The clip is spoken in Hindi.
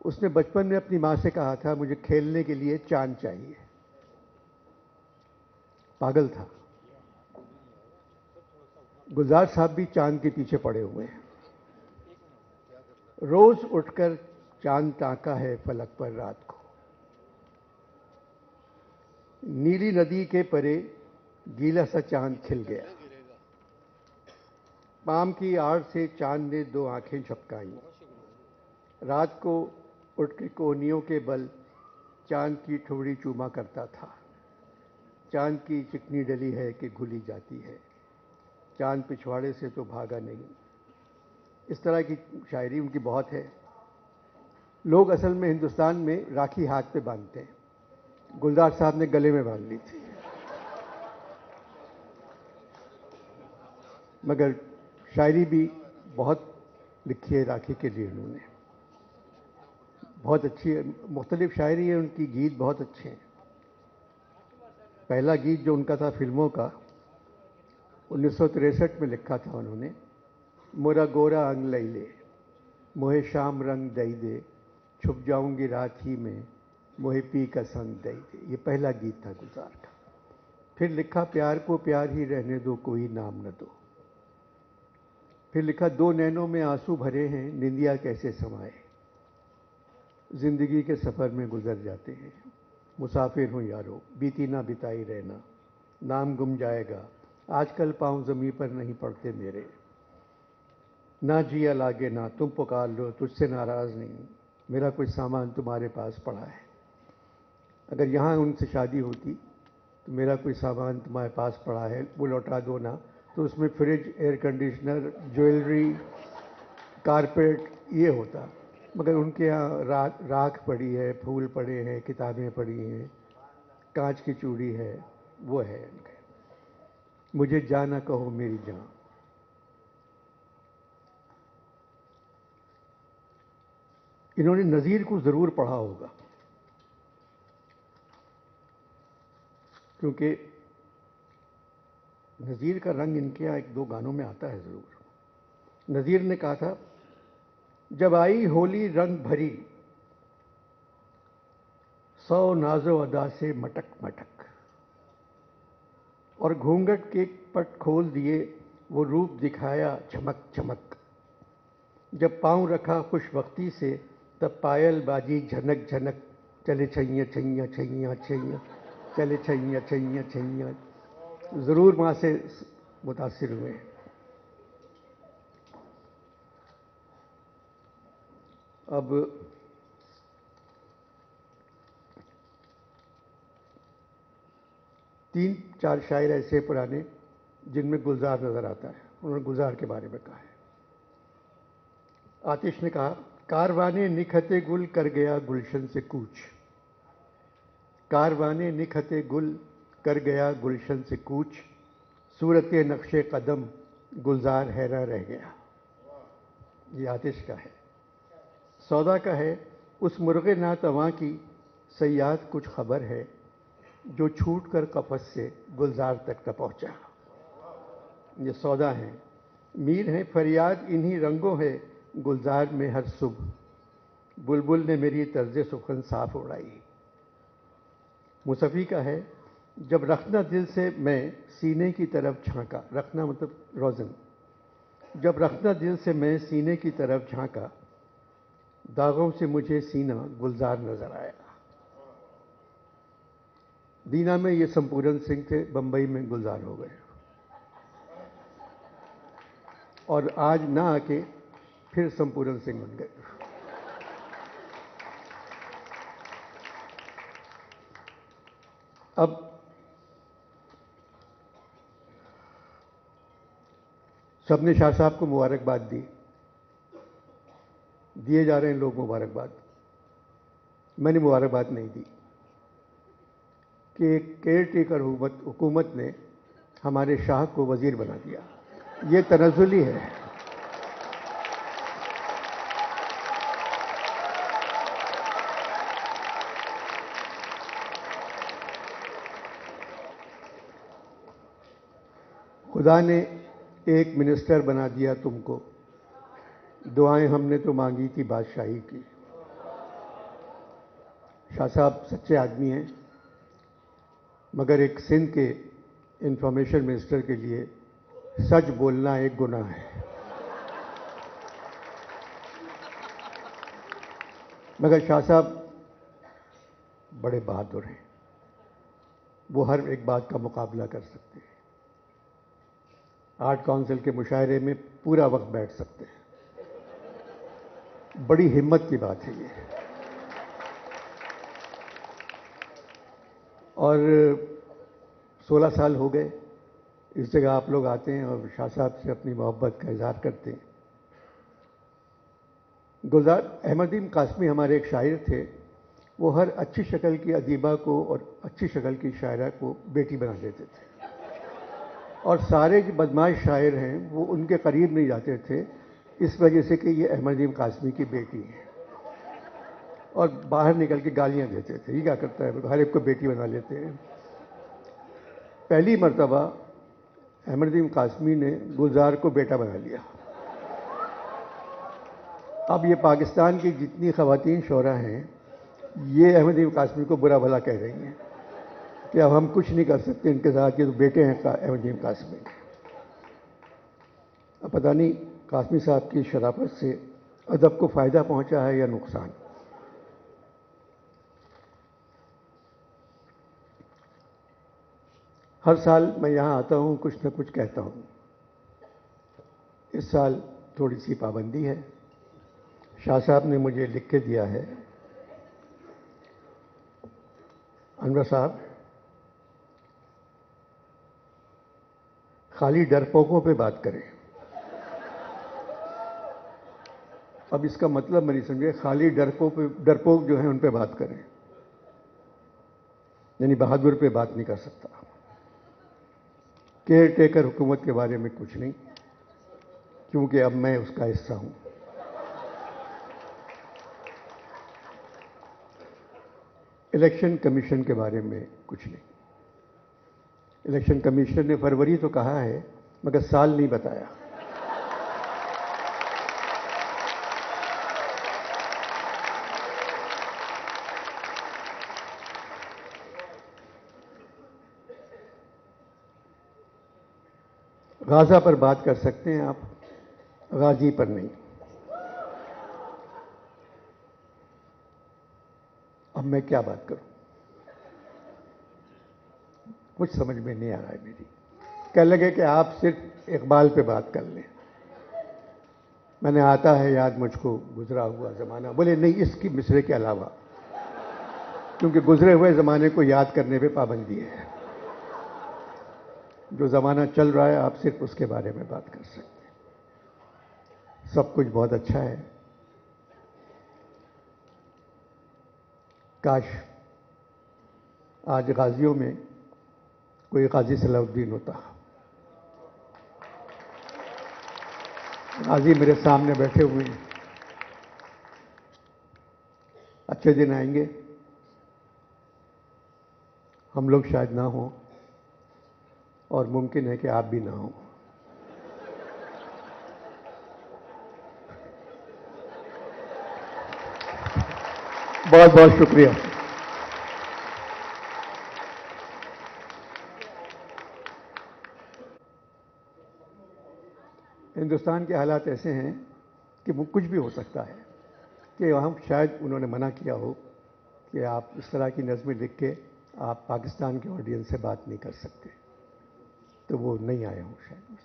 उसने बचपन में अपनी माँ से कहा था, मुझे खेलने के लिए चांद चाहिए। पागल था। गुलजार साहब भी चांद के पीछे पड़े हुए हैं। रोज उठकर चांद ताका है फलक पर रात को। नीली नदी के परे गीला सा चांद खिल गया। पाम की आड़ से चांद ने दो आंखें झपकाई। रात को उठ के कोहनियों के बल चांद की ठुमरी चूमा करता था। चांद की चिकनी डली है कि घुली जाती है, चांद पिछवाड़े से तो भागा नहीं। इस तरह की शायरी उनकी बहुत है। लोग असल में हिंदुस्तान में राखी हाथ पे बांधते हैं, गुलजार साहब ने गले में बांध ली थी। मगर शायरी भी बहुत लिखी है राखी के लिए उन्होंने, बहुत अच्छी है, मुख्तलिफ शायरी है उनकी। गीत बहुत अच्छे हैं। पहला गीत जो उनका था फिल्मों का 1963 में लिखा था उन्होंने, मोरा गोरा अंग लई ले, मोहे शाम रंग दई दे, छुप जाऊंगी रात ही में, मोहे पी का संग दई दे। ये पहला गीत था गुलजार का। फिर लिखा प्यार को प्यार ही रहने दो, कोई नाम न दो। फिर लिखा दो नैनों में आंसू भरे हैं, निंदिया कैसे समाए, जिंदगी के सफर में गुजर जाते हैं, मुसाफिर हूँ यारो, बीती ना बिताई रहना, नाम गुम जाएगा, आजकल पाँव ज़मीं पर नहीं पड़ते मेरे, ना जिया लागे ना तुम पुकार लो, तुझसे नाराज़ नहीं, मेरा कुछ सामान तुम्हारे पास पड़ा है। अगर यहाँ उनसे शादी होती तो मेरा कोई सामान तुम्हारे पास पड़ा है, वो लौटा दो ना, तो उसमें fridge, air conditioner, jewellery, carpet ये होता। मगर उनके यहाँ राख पड़ी है, फूल पड़े हैं, किताबें पड़ी हैं, कांच की चूड़ी है, वो है उनके। मुझे जा ना कहो मेरी जान। इन्होंने नज़ीर को ज़रूर पढ़ा होगा, क्योंकि नज़ीर का रंग इनके यहाँ एक दो गानों में आता है ज़रूर। नज़ीर ने कहा था, जब आई होली रंग भरी, 100 नाज़ो अदा से मटक मटक, और घूंघट के पट खोल दिए, वो रूप दिखाया चमक चमक। जब पाँव रखा खुशबख्ती से, तब पायल बाजी झनक झनक, चले छैया छैया छैया छैया, चले छैया छैया छैया। ज़रूर माँ से मुतासिर हुए। अब तीन चार शायर ऐसे पुराने जिनमें गुलजार नजर आता है। उन्होंने गुलजार के बारे में कहा है। आतिश ने कहा, कारवाने निखते गुल कर गया गुलशन से कूच, कारवाने निखते गुल कर गया गुलशन से कूच, सूरत नक्शे कदम गुलजार हैरान रह गया। ये आतिश का है। सौदा का है, उस मुर्गे नातवा की सयाद कुछ खबर है, जो छूट कर कफस से गुलजार तक न पहुंचा। ये सौदा है। मीर है फरियाद इन्हीं रंगों है, गुलजार में हर सुबह, बुलबुल ने मेरी तर्ज सुखन साफ उड़ाई। मुसफ़ी का है, जब रखना दिल से मैं सीने की तरफ झांका, रखना मतलब रोज़न, जब रखना दिल से मैं सीने की तरफ झांका, दागों से मुझे सीना गुलजार नजर आया। दीना में ये संपूरन सिंह थे, बंबई में गुलजार हो गए, और आज ना आके फिर संपूरन सिंह बन गए। अब सबने शाह साहब को मुबारकबाद दी, दिए जा रहे हैं लोग मुबारकबाद। मैंने मुबारकबाद नहीं दी कि केयर टेकर हुकूमत ने हमारे शाह को वजीर बना दिया। ये तनज़ुली है। खुदा ने एक मिनिस्टर बना दिया तुमको, दुआएं हमने तो मांगी थी बादशाही की। शाह साहब सच्चे आदमी हैं, मगर एक सिंध के इंफॉर्मेशन मिनिस्टर के लिए सच बोलना एक गुनाह है। मगर शाह साहब बड़े बहादुर हैं, वो हर एक बात का मुकाबला कर सकते हैं। आर्ट काउंसिल के मुशायरे में पूरा वक्त बैठ सकते हैं। बड़ी हिम्मत की बात है ये। और 16 साल हो गए इस जगह आप लोग आते हैं और शाह साहब से अपनी मोहब्बत का इजहार करते हैं। गुलजार अहमदीन कासमी हमारे एक शायर थे। वो हर अच्छी शक्ल की अदीबा को और अच्छी शक्ल की शायरा को बेटी बना देते थे, और सारे जो बदमाश शायर हैं वो उनके करीब नहीं जाते थे, इस वजह से कि ये अहमदीन कासमी की बेटी है, और बाहर निकल के गालियां देते थे। ये क्या करता है, हर एक को बेटी बना लेते हैं। पहली मर्तबा अहमदीन कासमी ने गुलजार को बेटा बना लिया। अब ये पाकिस्तान की जितनी ख़वातीन शोरा हैं, ये अहमदीन कासमी को बुरा भला कह रही हैं कि अब हम कुछ नहीं कर सकते इनके साथ, ये तो बेटे हैं अहमदीन कासमी। अब पता नहीं कासमी साहब की शराफत से अदब को फ़ायदा पहुंचा है या नुकसान। हर साल मैं यहाँ आता हूँ, कुछ न कुछ कहता हूँ। इस साल थोड़ी सी पाबंदी है। शाह साहब ने मुझे लिख के दिया है, अनवर साहब, खाली डरपोकों पे बात करें। अब इसका मतलब मैं नहीं समझे, खाली डरपोक जो हैं उन पे बात करें, यानी बहादुर पे बात नहीं कर सकता। केयर टेकर हुकूमत के बारे में कुछ नहीं, क्योंकि अब मैं उसका हिस्सा हूं। इलेक्शन कमीशन के बारे में कुछ नहीं। इलेक्शन कमीशन ने फरवरी तो कहा है, मगर साल नहीं बताया। गाजा पर बात कर सकते हैं आप, गाजी पर नहीं। अब मैं क्या बात करूं, कुछ समझ में नहीं आ रहा है मेरी। कह लगे कि आप सिर्फ इकबाल पे बात कर लें। मैंने आता है याद मुझको गुजरा हुआ ज़माना, बोले नहीं, इसकी मिसरे के अलावा, क्योंकि गुजरे हुए ज़माने को याद करने पे पाबंदी है। जो ज़माना चल रहा है आप सिर्फ उसके बारे में बात कर सकते हैं। सब कुछ बहुत अच्छा है। काश आज गाजियों में कोई गाजी सलाउद्दीन होता। गाजी मेरे सामने बैठे हुए हैं। अच्छे दिन आएंगे, हम लोग शायद ना हो, और मुमकिन है कि आप भी ना हो। बहुत बहुत शुक्रिया। हिंदुस्तान के हालात ऐसे हैं कि वो कुछ भी हो सकता है, कि हम शायद उन्होंने मना किया हो कि आप इस तरह की नज़में लिख के आप पाकिस्तान के ऑडियंस से बात नहीं कर सकते, तो वो नहीं आए हों शायद।